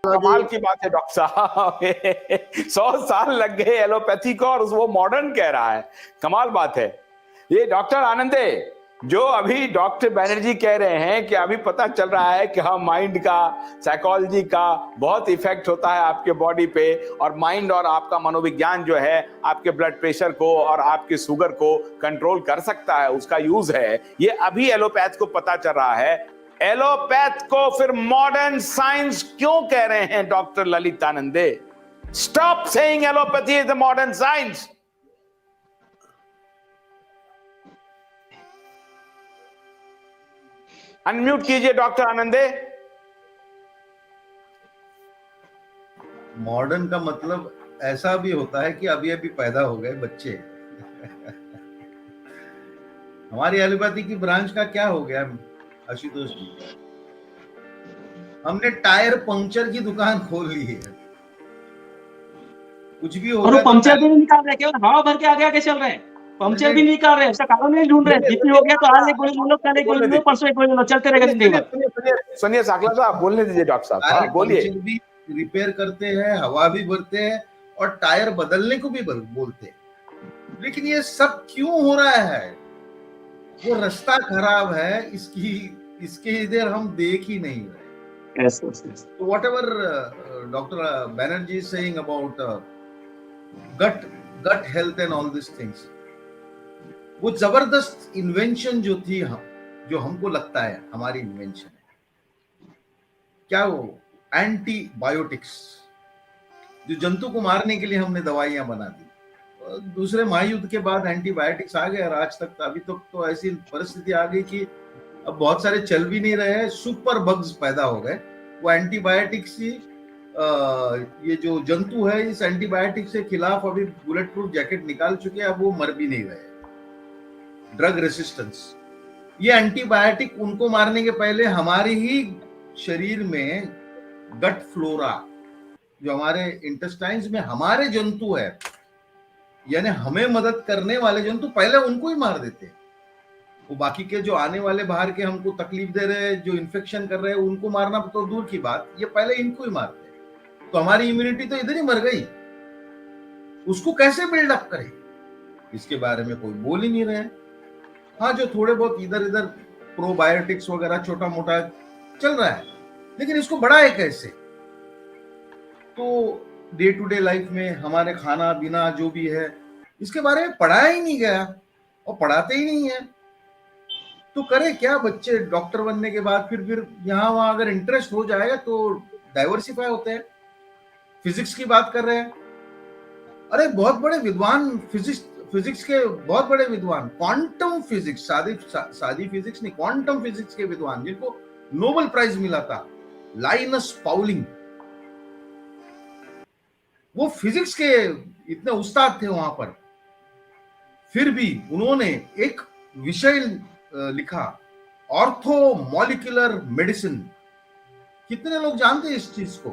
कमाल की बात है डॉक्टर साहब 100 साल लग गए एलोपैथी को और वो मॉडर्न कह रहा है। कमाल बात है। ये डॉक्टर आनंदे, जो अभी डॉक्टर बैनर्जी कह रहे हैं कि अभी पता चल रहा है कि हाँ, माइंड का, साइकोलॉजी का बहुत इफेक्ट होता है आपके बॉडी पे, और माइंड और आपका मनोविज्ञान जो है आपके ब्लड प्रेशर को और आपके शुगर को कंट्रोल कर सकता है, उसका यूज है। ये अभी एलोपैथ को पता चल रहा है। एलोपैथ को फिर मॉडर्न साइंस क्यों कह रहे हैं डॉक्टर ललितानंदे? Stop saying allopathy is the modern science. Unmute कीजिए डॉक्टर आनंदे। मॉडर्न का मतलब ऐसा भी होता है कि अभी अभी पैदा हो गए बच्चे। हमारी एलोपैथी की ब्रांच का क्या हो गया आशुतोष जी? हमने टायर पंक्चर की दुकान खोल ली है। कुछ भी हो और वो गया पंक्चर भी नहीं निकाल रहे, केवल हवा भर के आगे आगे चल रहे हैं। पंक्चर भी नहीं निकाल रहे, उसका कारण नहीं ढूंढ रहे। बीपी हो गया तो आज एक गोली ले लो, कल एक गोली ले लो, परसों एक गोली ले लो, चलते रहेगा जिंदगी भर। सुनिए साकला साहब, बोलने दीजिए डॉक्टर साहब। हाँ, बोलिए। पंक्चर भी रिपेयर करते हैं, हवा भी भरते हैं और टायर बदलने को भी बोलते हैं। लेकिन ये सब क्यों हो रहा है? वो रास्ता खराब है, इसके इधर हम देख ही नहीं रहे। Yes, yes, yes. So whatever Dr. Banerjee is saying about gut health and all these things, वो जबरदस्त इन्वेंशन जो थी, जो हमको लगता है हमारी इन्वेंशन है, क्या वो एंटीबायोटिक्स, जो जंतु को मारने के लिए हमने दवाइयां बना दी। दूसरे महायुद्ध के बाद एंटीबायोटिक्स आ गए और आज तक अभी तक तो ऐसी परिस्थिति आ गई कि अब बहुत सारे चल भी नहीं रहे हैं, सुपर बग्स पैदा हो गए। वो एंटीबायोटिक्स ही ये जो जंतु है, इस एंटीबायोटिक से खिलाफ अभी बुलेट प्रूफ जैकेट निकाल चुके हैं, अब वो मर भी नहीं रहे। ड्रग रेसिस्टेंस, ये एंटीबायोटिक उनको मारने के पहले हमारे ही शरीर में गट फ्लोरा, जो हमारे इंटेस्टाइन्स में हमारे जंतु है, यानी हमें मदद करने वाले जंतु, पहले उनको ही मार देते। वो बाकी के जो आने वाले बाहर के हमको तकलीफ दे रहे हैं, जो इन्फेक्शन कर रहे हैं, उनको मारना तो दूर की बात, ये पहले इनको ही मारते। तो हमारी इम्यूनिटी तो इधर ही मर गई। उसको कैसे बिल्डअप करें, इसके बारे में कोई बोल ही नहीं रहे। हाँ, जो थोड़े बहुत इधर इधर प्रोबायोटिक्स वगैरह छोटा मोटा चल रहा है, लेकिन इसको बढ़ाए कैसे? तो डे टू डे लाइफ में हमारे खाना पीना जो भी है, इसके बारे में पढ़ाया ही नहीं गया और पढ़ाते ही नहीं है। तो करे क्या बच्चे डॉक्टर बनने के बाद? फिर यहाँ वहां अगर इंटरेस्ट हो जाएगा तो डाइवर्सिफाई होते हैं। फिजिक्स की बात कर रहे हैं, अरे बहुत बड़े विद्वान, फिजिक्स के बहुत बड़े विद्वान, क्वांटम फिजिक्स, सादी फिजिक्स नहीं, क्वांटम फिजिक्स के विद्वान, जिनको नोबेल प्राइज मिला था, लाइनस पाउलिंग, वो फिजिक्स के इतने उस्ताद थे वहां पर। फिर भी उन्होंने एक विषय लिखा, ऑर्थोमोलिकुलर मेडिसिन। कितने लोग जानते हैं इस चीज को?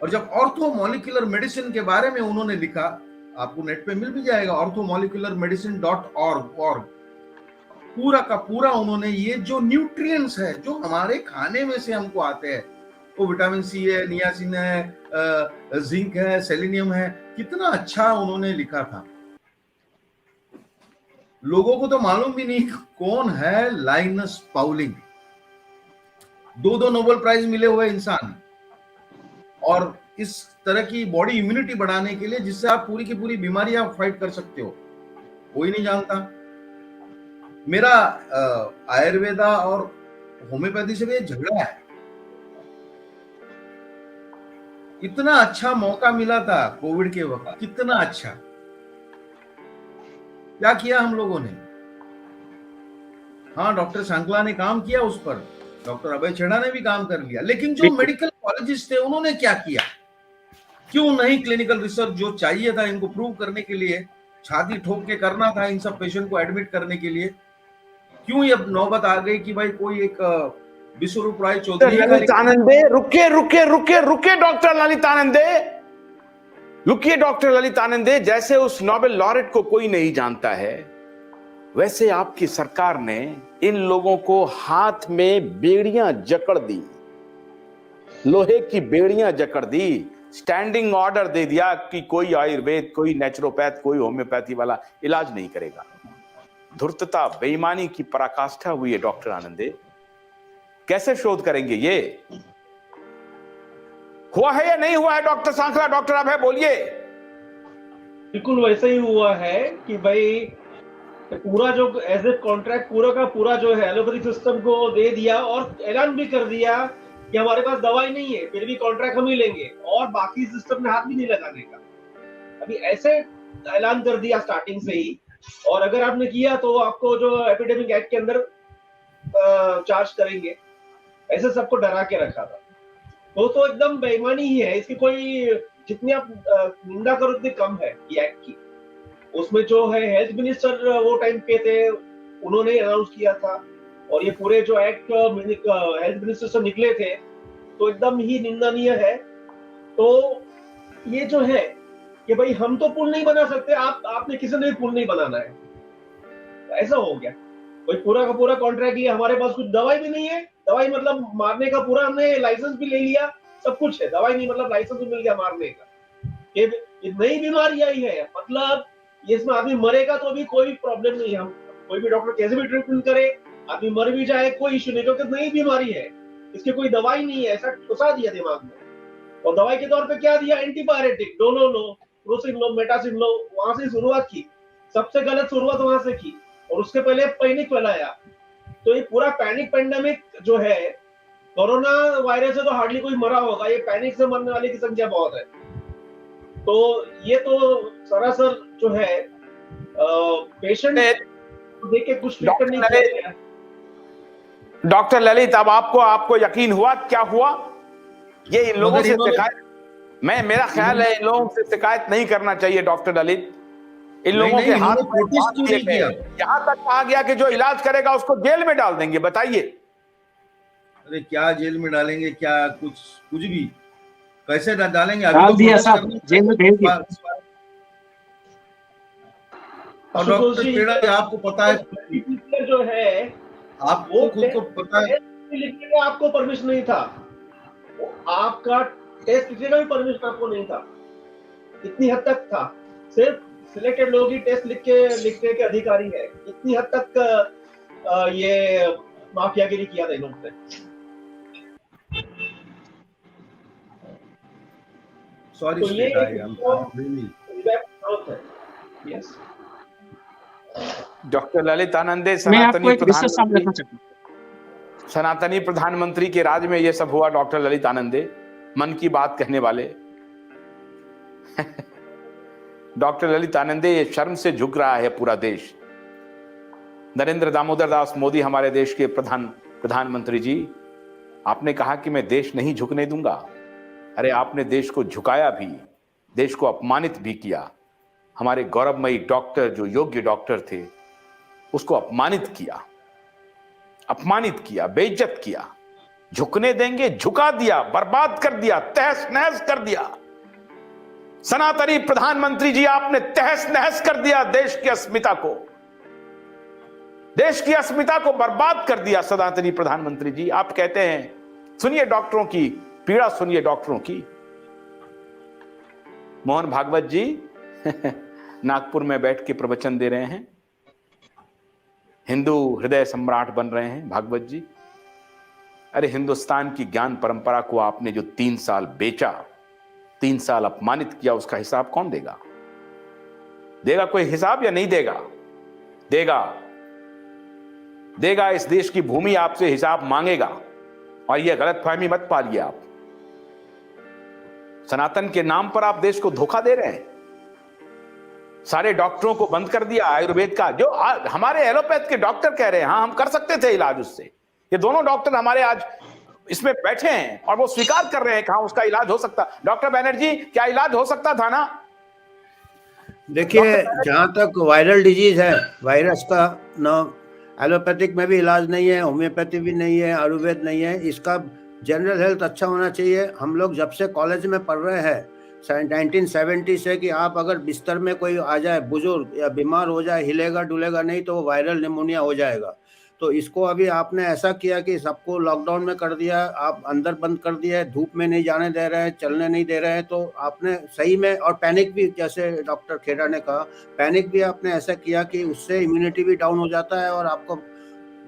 और जब ऑर्थोमोलिकुलर मेडिसिन के बारे में उन्होंने लिखा, आपको नेट पे मिल भी जाएगा, orthomolecularmedicine.org, पूरा का पूरा उन्होंने ये जो न्यूट्रिएंट्स है जो हमारे खाने में से हमको आते हैं, वो विटामिन सी है, नियासिन है, जिंक है, सेलेनियम है, कितना अच्छा उन्होंने लिखा था। लोगों को तो मालूम भी नहीं कौन है लाइनस पाउलिंग। 2 नोबेल प्राइज मिले हुए इंसान, और इस तरह की बॉडी इम्यूनिटी बढ़ाने के लिए, जिससे आप पूरी की पूरी बीमारी आप फाइट कर सकते हो, कोई नहीं जानता। मेरा आयुर्वेदा और होम्योपैथी से भी झगड़ा है। इतना अच्छा मौका मिला था कोविड के वक्त, कितना अच्छा, क्या किया हम लोगों ने? हाँ, डॉक्टर सांकला ने काम किया उस पर, डॉक्टर अभय छेड़ा ने भी काम कर लिया, लेकिन जो मेडिकल कॉलेजिस्ट थे उन्होंने क्या किया? क्यों नहीं क्लिनिकल रिसर्च जो चाहिए था इनको प्रूव करने के लिए, छाती ठोक के करना था इन सब पेशेंट को एडमिट करने के लिए? क्यों ये नौबत आ गई कि भाई कोई एक विश्वरूप राय चौधरी, ललितानंदे, रुके रुके रुके रुके डॉक्टर ललितानंदे, रुकिए डॉक्टर ललितानंदे। जैसे उस नोबेल लॉरेट को कोई नहीं जानता है, वैसे आपकी सरकार ने इन लोगों को हाथ में बेड़ियां जकड़ दी। लोहे की बेड़ियां जकड़ दी, स्टैंडिंग ऑर्डर दे दिया कि कोई आयुर्वेद, कोई नेचुरोपैथ, कोई होम्योपैथी वाला इलाज नहीं करेगा। धूर्तता, बेईमानी की पराकाष्ठा हुई है डॉक्टर आनंदे। कैसे शोध करेंगे? ये हुआ है या नहीं हुआ है डॉक्टर सांखला? डॉक्टर अभय बोलिए। बिल्कुल वैसे ही हुआ है कि भाई पूरा जो एज ए कॉन्ट्रैक्ट पूरा का पूरा जो है एलोपैथिक सिस्टम को दे दिया और ऐलान भी कर दिया कि हमारे पास दवाई नहीं है, फिर भी कॉन्ट्रैक्ट हम ही लेंगे और बाकी सिस्टम में हाथ भी नहीं लगाने का। अभी ऐसे ऐलान कर दिया स्टार्टिंग से ही, और अगर आपने किया तो आपको जो एपिडेमिक एक्ट के अंदर चार्ज करेंगे, ऐसे सबको डरा के रखा था। तो एकदम बेईमानी ही है, इसकी कोई जितनी आप निंदा करो उतनी कम है ये एक्ट की। उसमें जो है हेल्थ मिनिस्टर वो टाइम पे थे, उन्होंने अनाउंस किया था, और ये पूरे जो एक्ट हेल्थ मिनिस्टर से निकले थे तो एकदम ही निंदनीय है। तो ये जो है कि भाई हम तो पुल नहीं बना सकते, आपने किसी ने भी पुल नहीं बनाना है, ऐसा हो गया। कोई पूरा का पूरा कॉन्ट्रैक्ट लिया, हमारे पास कुछ दवाई भी नहीं है, दवाई मतलब मारने का पूरा हमने लाइसेंस भी ले लिया, सब कुछ है, दवाई नहीं मतलब लाइसेंस भी मिल गया मारने का। ये नई बीमारी आई है, मतलब इसमें आदमी मरेगा तो भी कोई प्रॉब्लम नहीं है, हम कोई भी डॉक्टर कैसे भी ट्रीटमेंट करे, आदमी मर भी जाए कोई इश्यू नहीं, क्योंकि नई बीमारी है, इसकी कोई दवाई नहीं है, ऐसा घुसा दिया दिमाग में। और दवाई के तौर पे क्या दिया? एंटीबायोटिक, डोलो लो, क्रोसिन लो, मेटासिन लो, वहां से शुरुआत की, सबसे गलत शुरुआत वहां से की, और उसके पहले पैनिक फैलाया। तो ये पूरा पैनिक पेंडेमिक जो है, कोरोना वायरस से तो हार्डली कोई मरा होगा, ये पैनिक से मरने वाले की संख्या बहुत है। तो ये तो सरासर जो है पेशेंट देख के कुछ ट्रीटमेंट नहीं किया। डॉक्टर ललित, अब आपको यकीन हुआ क्या हुआ? ये इन लोगों से शिकायत, मेरा ख्याल है इन लोगों से शिकायत नहीं करना चाहिए डॉक्टर ललित। इन लोगों के हाथ यहाँ तक कहा गया कि जो इलाज करेगा उसको जेल में डाल देंगे। बताइए। अरे क्या जेल में डालेंगे? क्या कुछ भी कैसे डालेंगे? डाल दिया साहब, जेल में भेज दिया। और डॉक्टर पेड़ा, आपको पता है जो है, आपको खुद को पता है, लिखने का आपको परमिशन नहीं था, आपका टेस्ट लिखने का भी परमिशन आपको नहीं था, इतनी हद तक था। सिर्फ सिलेक्टेड लोग ही टेस्ट लिखने के अधिकारी है, इतनी हद तक ये माफियागिरी किया था इन्होंने। सॉरी तो ये डॉक्टर ललित आनंदे, सनातनी प्रधानमंत्री के राज में ये सब हुआ। डॉक्टर ललित आनंदे, मन की बात कहने वाले डॉक्टर ललित आनंदे, ये शर्म से झुक रहा है पूरा देश। नरेंद्र दामोदर दास मोदी हमारे देश के प्रधानमंत्री जी, आपने कहा कि मैं देश नहीं झुकने दूंगा। अरे आपने देश को झुकाया भी, देश को अपमानित भी किया। हमारे गौरवमयी डॉक्टर, जो योग्य डॉक्टर थे, उसको अपमानित किया, बेइज्जत किया। झुकने देंगे? झुका दिया, बर्बाद कर दिया, तहस नहस कर दिया। सनातनी प्रधानमंत्री जी, आपने तहस नहस कर दिया देश की अस्मिता को, देश की अस्मिता को बर्बाद कर दिया। सनातनी प्रधानमंत्री जी, आप कहते हैं, सुनिए डॉक्टरों की पीड़ा, सुनिए डॉक्टरों की। मोहन भागवत जी नागपुर में बैठ के प्रवचन दे रहे हैं, हिंदू हृदय सम्राट बन रहे हैं भागवत जी। अरे हिंदुस्तान की ज्ञान परंपरा को आपने जो 3 साल बेचा, 3 साल अपमानित किया, उसका हिसाब कौन देगा? देगा कोई हिसाब या नहीं देगा? देगा। इस देश की भूमि आपसे हिसाब मांगेगा। और यह गलतफहमी मत पालिए आप। सनातन के नाम पर आप देश को धोखा दे रहे हैं। सारे डॉक्टरों को बंद कर दिया आयुर्वेद का। जो हमारे एलोपैथ के डॉक्टर कह रहे हैं, हाँ हम कर सकते थे इलाज उससे। ये दोनों डॉक्टर हमारे आज इसमें बैठे हैं और वो स्वीकार कर रहे हैं कि हाँ उसका इलाज हो सकता। डॉक्टर बैनर्जी, क्या इलाज हो सकता था ना? देखिए, जहां तक वायरल डिजीज है, वायरस का ना एलोपैथिक में भी इलाज नहीं है, होम्योपैथी भी नहीं है, आयुर्वेद नहीं है। इसका जनरल हेल्थ अच्छा होना चाहिए। हम लोग जब से कॉलेज में पढ़ रहे हैं 1970 से, कि आप अगर बिस्तर में कोई आ जाए बुजुर्ग या बीमार हो जाए, हिलेगा डुलेगा नहीं तो वो वायरल निमोनिया हो जाएगा। तो इसको अभी आपने ऐसा किया कि सबको लॉकडाउन में कर दिया, आप अंदर बंद कर दिया, धूप में नहीं जाने दे रहे हैं, चलने नहीं दे रहे हैं, तो आपने सही में, और पैनिक भी, जैसे डॉक्टर खेड़ा ने कहा, पैनिक भी आपने ऐसा किया कि उससे इम्यूनिटी भी डाउन हो जाता है और आपको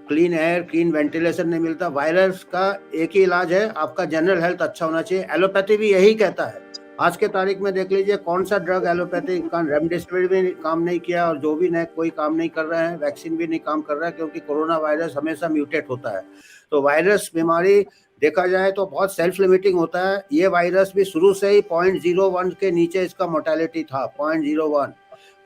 क्लीन एयर, क्लीन वेंटिलेशन नहीं मिलता। वायरस का एक ही इलाज है, आपका जनरल हेल्थ अच्छा होना चाहिए। एलोपैथी भी यही कहता है। आज के तारीख में देख लीजिए कौन सा ड्रग एलोपैथी का, रेमडेसिविर भी काम नहीं किया और जो भी नए कोई काम नहीं कर रहे हैं, वैक्सीन भी नहीं काम कर रहा है, क्योंकि कोरोना वायरस हमेशा म्यूटेट होता है। तो वायरस बीमारी देखा जाए तो बहुत सेल्फ लिमिटिंग होता है। ये वायरस भी शुरू से ही 0.01 के नीचे इसका मोर्टेलिटी था, 0.01।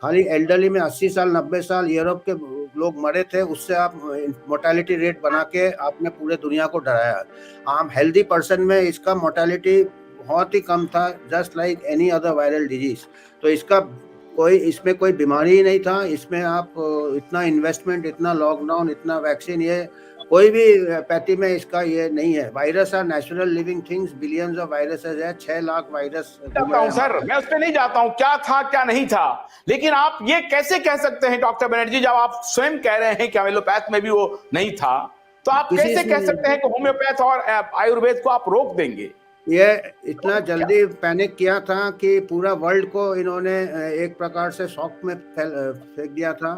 खाली एल्डरली में 80 साल 90 साल यूरोप के लोग मरे थे, उससे आप मोर्टेलिटी रेट बना के आपने पूरे दुनिया को डराया। आम हेल्दी पर्सन में इसका मोर्टेलिटी बहुत ही कम था, just like any other viral disease. तो इसका इसमें कोई बीमारी ही नहीं था। इसमें आप इतना इन्वेस्टमेंट, इतना लॉकडाउन, इतना वैक्सीन, ये कोई भी पैथी में इसका ये नहीं है। Virus are natural living things, billions of viruses है, 6 लाख वायरस। सर मैं उस पर नहीं जाता हूं क्या था क्या नहीं था, लेकिन आप ये कैसे कह सकते हैं डॉक्टर बनर्जी, जब आप स्वयं कह रहे हैं कि एलोपैथ में भी वो नहीं था, तो आप कैसे कह सकते हैं कि होम्योपैथ और आयुर्वेद को आप रोक देंगे? ये इतना जल्दी पैनिक किया था कि पूरा वर्ल्ड को इन्होंने एक प्रकार से शॉक में फेंक दिया था,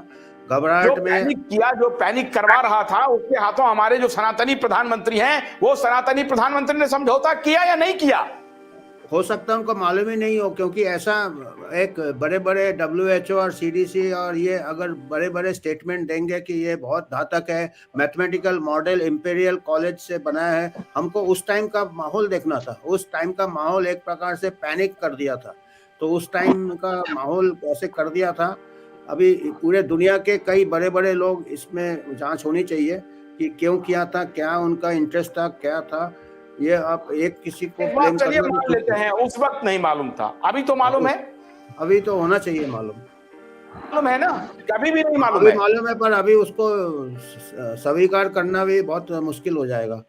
घबराहट में। जो पैनिक करवा रहा था, उसके हाथों हमारे जो सनातनी प्रधानमंत्री हैं, वो सनातनी प्रधानमंत्री ने समझौता किया या नहीं किया? हो सकता है उनको मालूम ही नहीं हो, क्योंकि ऐसा एक बड़े बड़े WHO और CDC और ये अगर बड़े बड़े स्टेटमेंट देंगे कि ये बहुत घातक है, मैथमेटिकल मॉडल इंपीरियल कॉलेज से बनाया है, हमको उस टाइम का माहौल देखना था। उस टाइम का माहौल एक प्रकार से पैनिक कर दिया था, तो उस टाइम का माहौल कैसे कर दिया था। अभी पूरे दुनिया के कई बड़े बड़े लोग, इसमें जांच होनी चाहिए कि क्यों किया था, क्या उनका इंटरेस्ट था, क्या था। ये आप एक किसी को मान लेते हैं उस वक्त नहीं मालूम था, अभी तो मालूम है। अभी तो होना चाहिए मालूम है ना, कभी भी नहीं मालूम है, पर अभी उसको स्वीकार करना भी बहुत मुश्किल हो जाएगा।